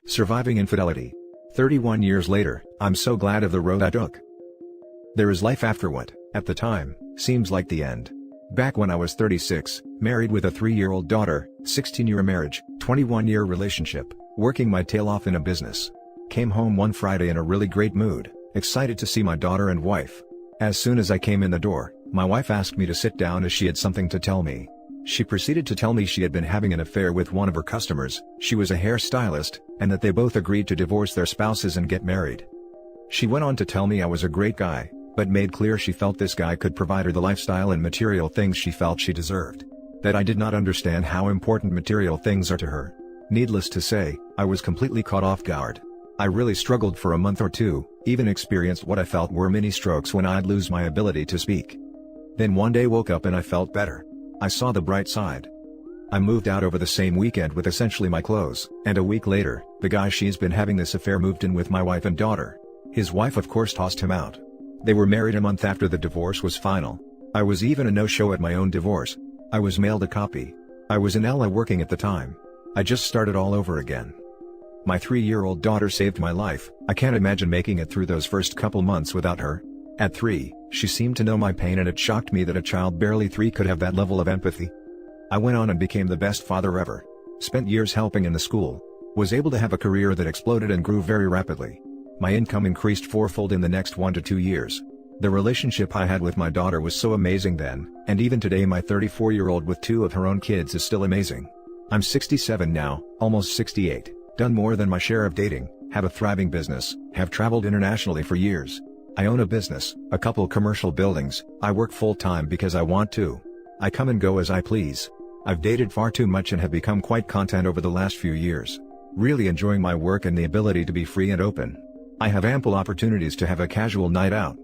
Surviving infidelity. 31 years later, I'm so glad of the road I took. There is life after what, at the time, seems like the end. Back when I was 36, married with a 3-year-old daughter, 16-year marriage, 21-year relationship, working my tail off in a business. Came home one Friday in a really great mood, excited to see my daughter and wife. As soon as I came in the door, my wife asked me to sit down as she had something to tell me. She proceeded to tell me she had been having an affair with one of her customers, she was a hairstylist, and that they both agreed to divorce their spouses and get married. She went on to tell me I was a great guy, but made clear she felt this guy could provide her the lifestyle and material things she felt she deserved. That I did not understand how important material things are to her. Needless to say, I was completely caught off guard. I really struggled for a month or two, even experienced what I felt were mini strokes when I'd lose my ability to speak. Then one day woke up and I felt better. I saw the bright side. I moved out over the same weekend with essentially my clothes, and a week later, the guy she's been having this affair moved in with my wife and daughter. His wife of course tossed him out. They were married a month after the divorce was final. I was even a no-show at my own divorce. I was mailed a copy. I was in LA working at the time. I just started all over again. My 3-year-old daughter saved my life. I can't imagine making it through those first couple months without her. At 3, she seemed to know my pain and it shocked me that a child barely 3 could have that level of empathy. I went on and became the best father ever. Spent years helping in the school. Was able to have a career that exploded and grew very rapidly. My income increased fourfold in the next 1 to 2 years. The relationship I had with my daughter was so amazing then, and even today my 34-year-old with 2 of her own kids is still amazing. I'm 67 now, almost 68, done more than my share of dating, have a thriving business, have traveled internationally for years. I own a business, a couple commercial buildings, I work full-time because I want to. I come and go as I please. I've dated far too much and have become quite content over the last few years. Really enjoying my work and the ability to be free and open. I have ample opportunities to have a casual night out.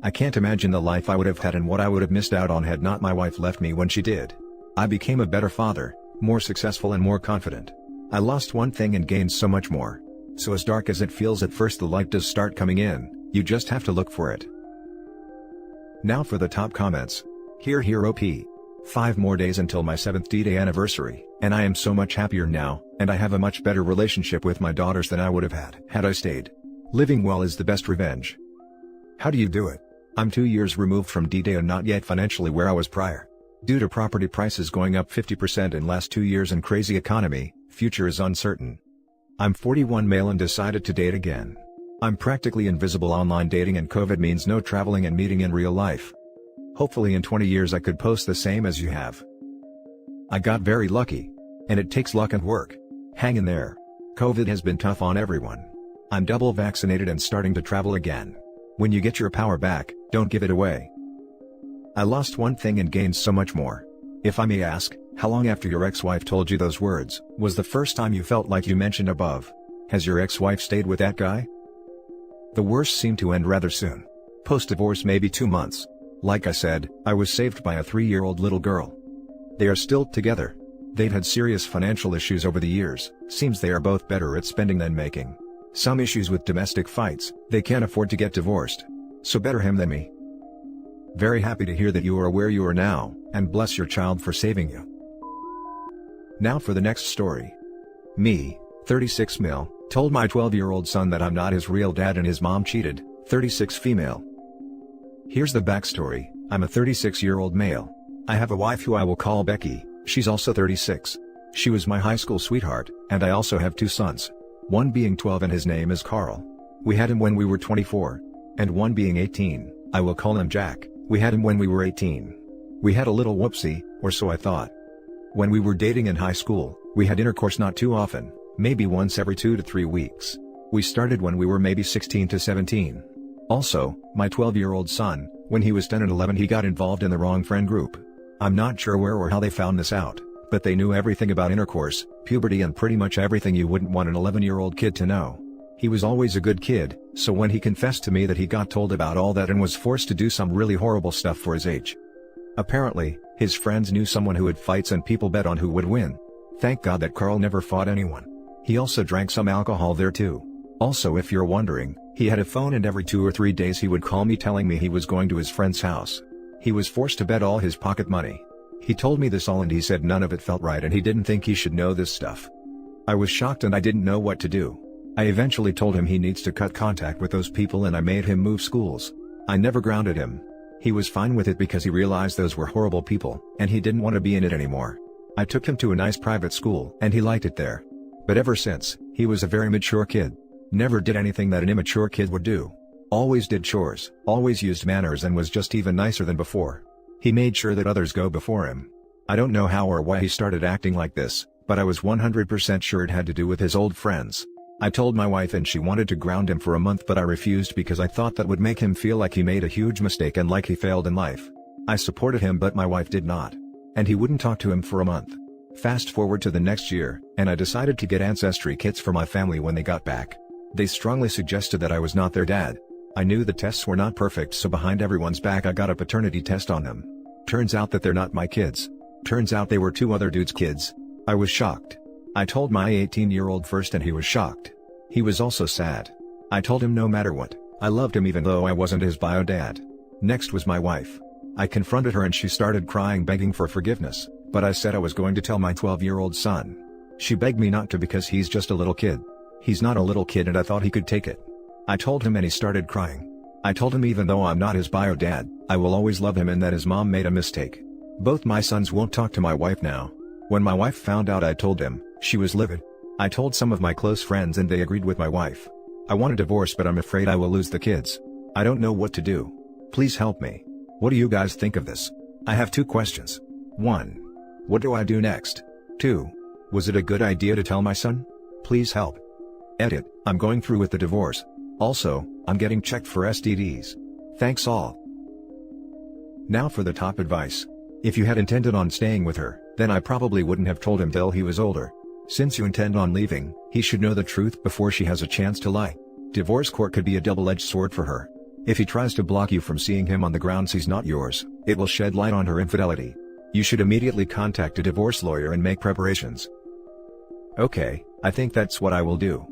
I can't imagine the life I would have had and what I would have missed out on had not my wife left me when she did. I became a better father, more successful and more confident. I lost one thing and gained so much more. So as dark as it feels at first, the light does start coming in. You just have to look for it. Now for the top comments. Here OP. 5 more days until my 7th D-Day anniversary, and I am so much happier now, and I have a much better relationship with my daughters than I would have had I stayed. Living well is the best revenge. How do you do it? I'm 2 years removed from D-Day and not yet financially where I was prior. Due to property prices going up 50% in last 2 years and crazy economy, future is uncertain. I'm 41 male and decided to date again. I'm practically invisible online dating and COVID means no traveling and meeting in real life. Hopefully in 20 years I could post the same as you have. I got very lucky. And it takes luck and work. Hang in there. COVID has been tough on everyone. I'm double vaccinated and starting to travel again. When you get your power back, don't give it away. I lost one thing and gained so much more. If I may ask, how long after your ex-wife told you those words was the first time you felt like you mentioned above? Has your ex-wife stayed with that guy? The worst seemed to end rather soon. Post-divorce maybe 2 months. Like I said, I was saved by a 3-year-old little girl. They are still together. They've had serious financial issues over the years, seems they are both better at spending than making. Some issues with domestic fights, they can't afford to get divorced. So better him than me. Very happy to hear that you are where you are now, and bless your child for saving you. Now for the next story. Me, 36 male, told my 12-year-old son that I'm not his real dad and his mom cheated, 36 female. Here's the backstory. I'm a 36-year-old male. I have a wife who I will call Becky, she's also 36. She was my high school sweetheart, and I also have 2 sons. One being 12 and his name is Carl. We had him when we were 24. And one being 18, I will call him Jack, we had him when we were 18. We had a little whoopsie, or so I thought. When we were dating in high school, we had intercourse not too often, maybe once every 2 to 3 weeks. We started when we were maybe 16 to 17. Also, my 12-year-old son, when he was 10 and 11 he got involved in the wrong friend group. I'm not sure where or how they found this out, but they knew everything about intercourse, puberty and pretty much everything you wouldn't want an 11-year-old kid to know. He was always a good kid, so when he confessed to me that he got told about all that and was forced to do some really horrible stuff for his age. Apparently, his friends knew someone who had fights and people bet on who would win. Thank God that Carl never fought anyone. He also drank some alcohol there too. Also, if you're wondering, he had a phone and every 2 or 3 days he would call me telling me he was going to his friend's house. He was forced to bet all his pocket money. He told me this all and he said none of it felt right and he didn't think he should know this stuff. I was shocked and I didn't know what to do. I eventually told him he needs to cut contact with those people and I made him move schools. I never grounded him. He was fine with it because he realized those were horrible people, and he didn't want to be in it anymore. I took him to a nice private school and he liked it there. But ever since, he was a very mature kid. Never did anything that an immature kid would do. Always did chores, always used manners and was just even nicer than before. He made sure that others go before him. I don't know how or why he started acting like this, but I was 100% sure it had to do with his old friends. I told my wife and she wanted to ground him for a month, but I refused because I thought that would make him feel like he made a huge mistake and like he failed in life. I supported him but my wife did not. And he wouldn't talk to him for a month. Fast forward to the next year, and I decided to get ancestry kits for my family when they got back. They strongly suggested that I was not their dad. I knew the tests were not perfect, so behind everyone's back I got a paternity test on them. Turns out that they're not my kids. Turns out they were two other dudes' kids. I was shocked. I told my 18-year-old first and he was shocked. He was also sad. I told him no matter what, I loved him even though I wasn't his bio dad. Next was my wife. I confronted her and she started crying, begging for forgiveness, but I said I was going to tell my 12-year-old son. She begged me not to because he's just a little kid. He's not a little kid and I thought he could take it. I told him and he started crying. I told him even though I'm not his bio dad, I will always love him and that his mom made a mistake. Both my sons won't talk to my wife now. When my wife found out I told him, she was livid. I told some of my close friends and they agreed with my wife. I want a divorce but I'm afraid I will lose the kids. I don't know what to do. Please help me. What do you guys think of this? I have 2 questions. 1. What do I do next? 2. Was it a good idea to tell my son? Please help. Edit, I'm going through with the divorce. Also, I'm getting checked for STDs. Thanks all. Now for the top advice. If you had intended on staying with her, then I probably wouldn't have told him till he was older. Since you intend on leaving, he should know the truth before she has a chance to lie. Divorce court could be a double-edged sword for her. If he tries to block you from seeing him on the grounds he's not yours, it will shed light on her infidelity. You should immediately contact a divorce lawyer and make preparations. Okay, I think that's what I will do.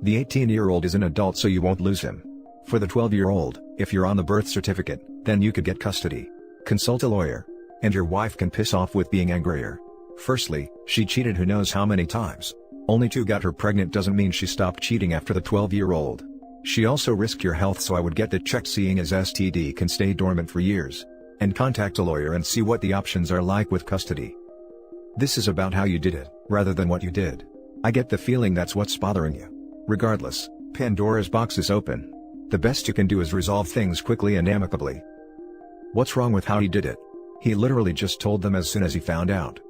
The 18-year-old is an adult so you won't lose him. For the 12-year-old, if you're on the birth certificate, then you could get custody. Consult a lawyer. And your wife can piss off with being angrier. Firstly, she cheated who knows how many times. Only 2 got her pregnant doesn't mean she stopped cheating after the 12-year-old. She also risked your health, so I would get that checked, seeing as STD can stay dormant for years. And contact a lawyer and see what the options are like with custody. This is about how you did it, rather than what you did. I get the feeling that's what's bothering you. Regardless, Pandora's box is open. The best you can do is resolve things quickly and amicably. What's wrong with how he did it? He literally just told them as soon as he found out.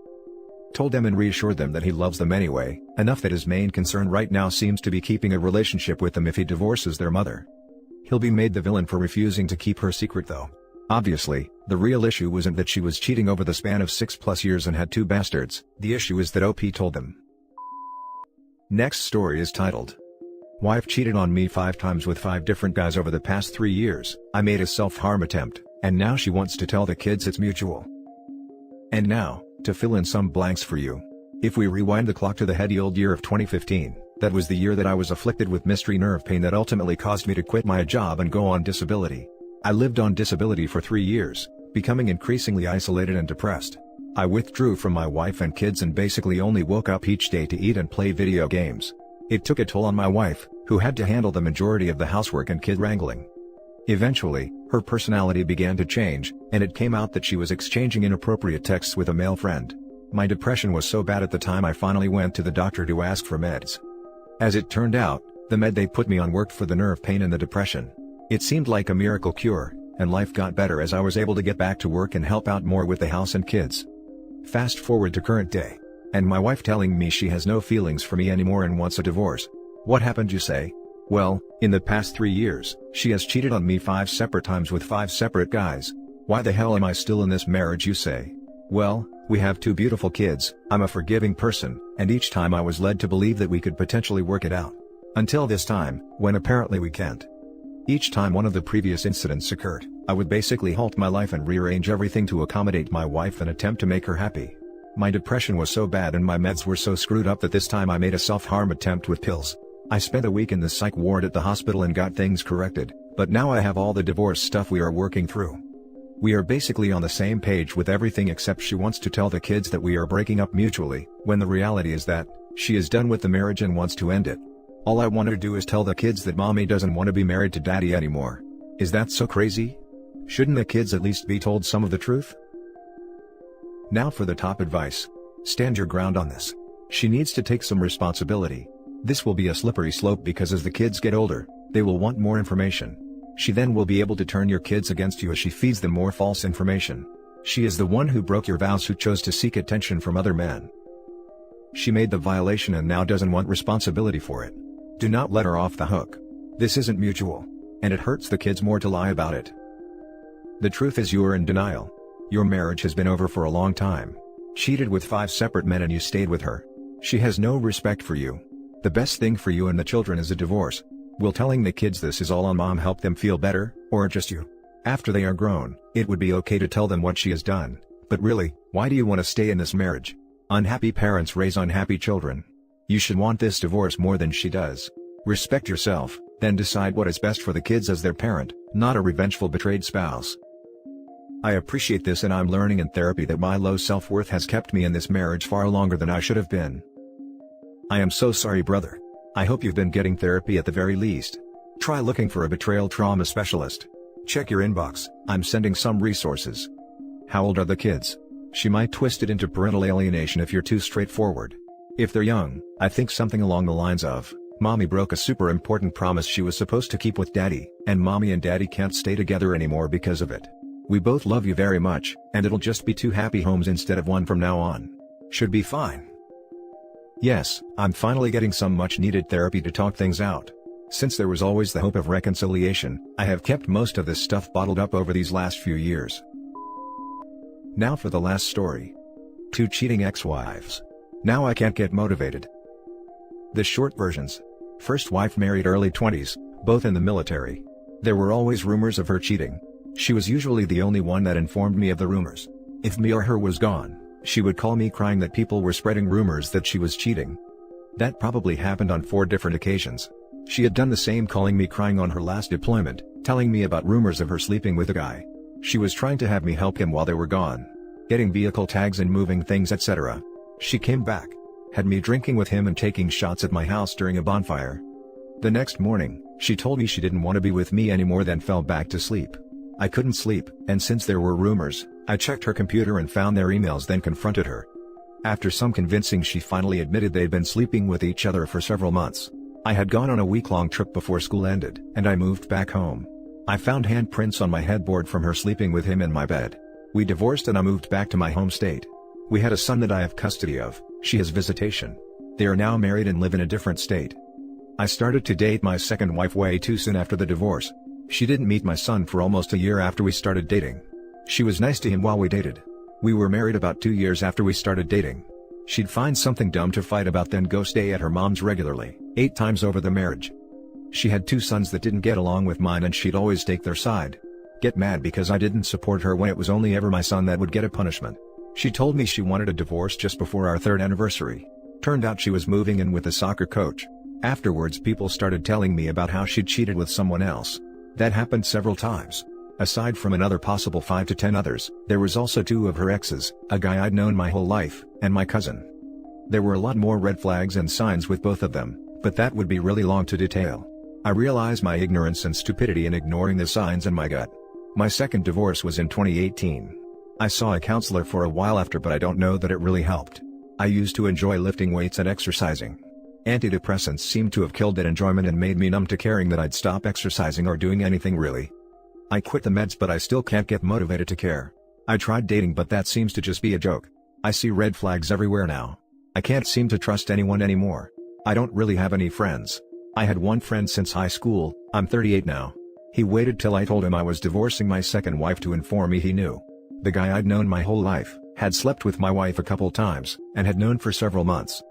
Told them and reassured them that he loves them anyway, enough that his main concern right now seems to be keeping a relationship with them if he divorces their mother. He'll be made the villain for refusing to keep her secret though. Obviously, the real issue wasn't that she was cheating over the span of 6+ years and had 2 bastards, the issue is that OP told them. Next story is titled, Wife cheated on me 5 times with 5 different guys over the past 3 years, I made a self-harm attempt, and now she wants to tell the kids it's mutual. And now, to fill in some blanks for you. If we rewind the clock to the heady old year of 2015, that was the year that I was afflicted with mystery nerve pain that ultimately caused me to quit my job and go on disability. I lived on disability for 3 years, becoming increasingly isolated and depressed. I withdrew from my wife and kids and basically only woke up each day to eat and play video games. It took a toll on my wife, who had to handle the majority of the housework and kid wrangling. Eventually, her personality began to change, and it came out that she was exchanging inappropriate texts with a male friend. My depression was so bad at the time I finally went to the doctor to ask for meds. As it turned out, the med they put me on worked for the nerve pain and the depression. It seemed like a miracle cure, and life got better as I was able to get back to work and help out more with the house and kids. Fast forward to current day. And my wife telling me she has no feelings for me anymore and wants a divorce. What happened, you say? Well, in the past 3 years, she has cheated on me 5 separate times with 5 separate guys. Why the hell am I still in this marriage, you say? Well, we have 2 beautiful kids, I'm a forgiving person, and each time I was led to believe that we could potentially work it out. Until this time, when apparently we can't. Each time one of the previous incidents occurred, I would basically halt my life and rearrange everything to accommodate my wife and attempt to make her happy. My depression was so bad and my meds were so screwed up that this time I made a self-harm attempt with pills. I spent a week in the psych ward at the hospital and got things corrected, but now I have all the divorce stuff we are working through. We are basically on the same page with everything except she wants to tell the kids that we are breaking up mutually, when the reality is that, She is done with the marriage and wants to end it. All I want to do is tell the kids that mommy doesn't want to be married to daddy anymore. Is that so crazy? Shouldn't the kids at least be told some of the truth? Now for the top advice. Stand your ground on this. She needs to take some responsibility. This will be a slippery slope because as the kids get older, they will want more information. She then will be able to turn your kids against you as she feeds them more false information. She is the one who broke your vows, who chose to seek attention from other men. She made the violation and now doesn't want responsibility for it. Do not let her off the hook. This isn't mutual. And it hurts the kids more to lie about it. The truth is, you are in denial. Your marriage has been over for a long time. Cheated with 5 separate men and you stayed with her. She has no respect for you. The best thing for you and the children is a divorce. Will telling the kids this is all on mom help them feel better, or just you? After they are grown, it would be okay to tell them what she has done, but really, why do you want to stay in this marriage? Unhappy parents raise unhappy children. You should want this divorce more than she does. Respect yourself, then decide what is best for the kids as their parent, not a revengeful betrayed spouse. I appreciate this, and I'm learning in therapy that my low self-worth has kept me in this marriage far longer than I should have been. I am so sorry, brother. I hope you've been getting therapy at the very least. Try looking for a betrayal trauma specialist. Check your inbox, I'm sending some resources. How old are the kids? She might twist it into parental alienation if you're too straightforward. If they're young, I think something along the lines of, mommy broke a super important promise she was supposed to keep with daddy, and mommy and daddy can't stay together anymore because of it. We both love you very much, and it'll just be 2 happy homes instead of 1 from now on. Should be fine. Yes, I'm finally getting some much-needed therapy to talk things out. Since there was always the hope of reconciliation, I have kept most of this stuff bottled up over these last few years. Now for the last story. 2 cheating ex-wives. Now I can't get motivated. The short versions. First wife married early 20s, both in the military. There were always rumors of her cheating. She was usually the only one that informed me of the rumors. If me or her was gone, she would call me crying that people were spreading rumors that she was cheating. That probably happened on 4 different occasions. She had done the same, calling me crying on her last deployment, telling me about rumors of her sleeping with a guy. She was trying to have me help him while they were gone. Getting vehicle tags and moving things, etc. She came back. Had me drinking with him and taking shots at my house during a bonfire. The next morning, she told me she didn't want to be with me anymore, then fell back to sleep. I couldn't sleep, and since there were rumors, I checked her computer and found their emails, then confronted her. After some convincing, she finally admitted they'd been sleeping with each other for several months. I had gone on a week-long trip before school ended, and I moved back home. I found handprints on my headboard from her sleeping with him in my bed. We divorced and I moved back to my home state. We had a son that I have custody of. She has visitation. They are now married and live in a different state. I started to date my second wife way too soon after the divorce. She didn't meet my son for almost a year after we started dating. She was nice to him while we dated. We were married about 2 years after we started dating. She'd find something dumb to fight about, then go stay at her mom's regularly, 8 times over the marriage. She had 2 sons that didn't get along with mine, and she'd always take their side. Get mad because I didn't support her when it was only ever my son that would get a punishment. She told me she wanted a divorce just before our 3rd anniversary. Turned out she was moving in with a soccer coach. Afterwards, people started telling me about how she'd cheated with someone else. That happened several times. Aside from another possible 5 to 10 others, there was also 2 of her exes, a guy I'd known my whole life, and my cousin. There were a lot more red flags and signs with both of them, but that would be really long to detail. I realized my ignorance and stupidity in ignoring the signs in my gut. My second divorce was in 2018. I saw a counselor for a while after, but I don't know that it really helped. I used to enjoy lifting weights and exercising. Antidepressants seemed to have killed that enjoyment and made me numb to caring that I'd stop exercising or doing anything really. I quit the meds, but I still can't get motivated to care. I tried dating, but that seems to just be a joke. I see red flags everywhere now. I can't seem to trust anyone anymore. I don't really have any friends. I had one friend since high school. I'm 38 now. He waited till I told him I was divorcing my second wife to inform me he knew. The guy I'd known my whole life, had slept with my wife a couple times, and had known for several months.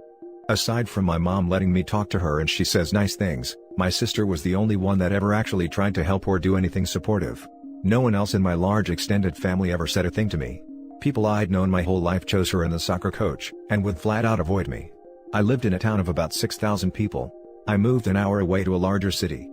Aside from my mom letting me talk to her and she says nice things, my sister was the only one that ever actually tried to help or do anything supportive. No one else in my large extended family ever said a thing to me. People I'd known my whole life chose her and the soccer coach, and would flat out avoid me. I lived in a town of about 6,000 people. I moved an hour away to a larger city.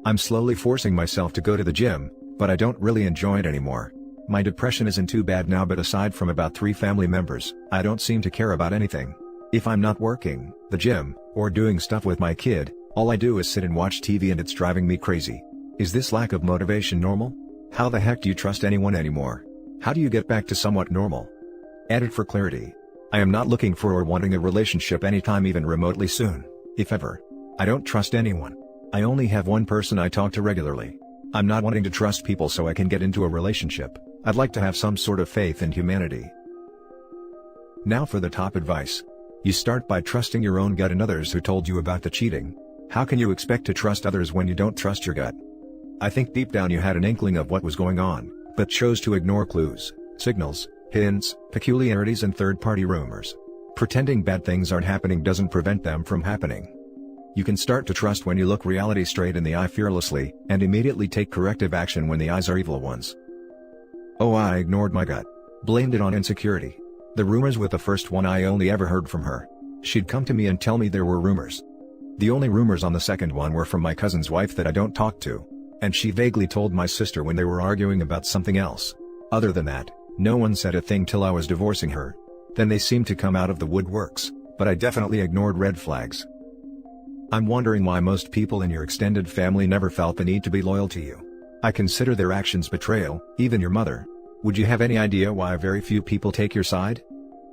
I'm slowly forcing myself to go to the gym, but I don't really enjoy it anymore. My depression isn't too bad now, but aside from about 3 family members, I don't seem to care about anything. If I'm not working, the gym, or doing stuff with my kid, all I do is sit and watch TV and it's driving me crazy. Is this lack of motivation normal? How the heck do you trust anyone anymore? How do you get back to somewhat normal? Edit for clarity. I am not looking for or wanting a relationship anytime even remotely soon, if ever. I don't trust anyone. I only have one person I talk to regularly. I'm not wanting to trust people so I can get into a relationship. I'd like to have some sort of faith in humanity. Now for the top advice. You start by trusting your own gut and others who told you about the cheating. How can you expect to trust others when you don't trust your gut? I think deep down you had an inkling of what was going on, but chose to ignore clues, signals, hints, peculiarities and third-party rumors. Pretending bad things aren't happening doesn't prevent them from happening. You can start to trust when you look reality straight in the eye fearlessly, and immediately take corrective action when the eyes are evil ones. Oh, I ignored my gut. Blamed it on insecurity. The rumors with the first one I only ever heard from her. She'd come to me and tell me there were rumors. The only rumors on the second one were from my cousin's wife that I don't talk to. And she vaguely told my sister when they were arguing about something else. Other than that, no one said a thing till I was divorcing her. Then they seemed to come out of the woodworks, but I definitely ignored red flags. I'm wondering why most people in your extended family never felt the need to be loyal to you. I consider their actions betrayal, even your mother. Would you have any idea why very few people take your side?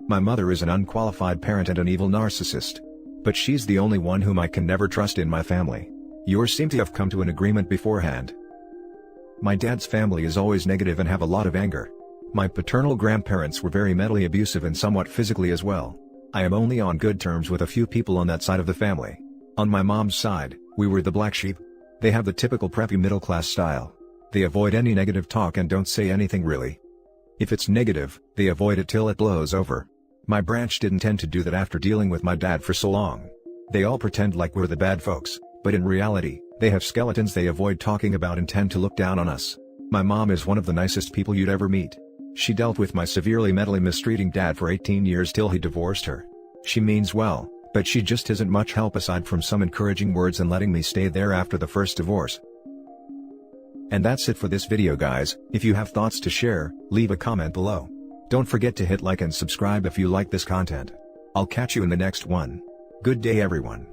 My mother is an unqualified parent and an evil narcissist. But she's the only one whom I can never trust in my family. Yours seem to have come to an agreement beforehand. My dad's family is always negative and have a lot of anger. My paternal grandparents were very mentally abusive and somewhat physically as well. I am only on good terms with a few people on that side of the family. On my mom's side, we were the black sheep. They have the typical preppy middle-class style. They avoid any negative talk and don't say anything really. If it's negative, they avoid it till it blows over. My branch didn't tend to do that after dealing with my dad for so long. They all pretend like we're the bad folks, but in reality, they have skeletons they avoid talking about and tend to look down on us. My mom is one of the nicest people you'd ever meet. She dealt with my severely mentally mistreating dad for 18 years till he divorced her. She means well, but she just isn't much help aside from some encouraging words and letting me stay there after the first divorce. And that's it for this video guys. If you have thoughts to share, leave a comment below. Don't forget to hit like and subscribe if you like this content. I'll catch you in the next one. Good day everyone.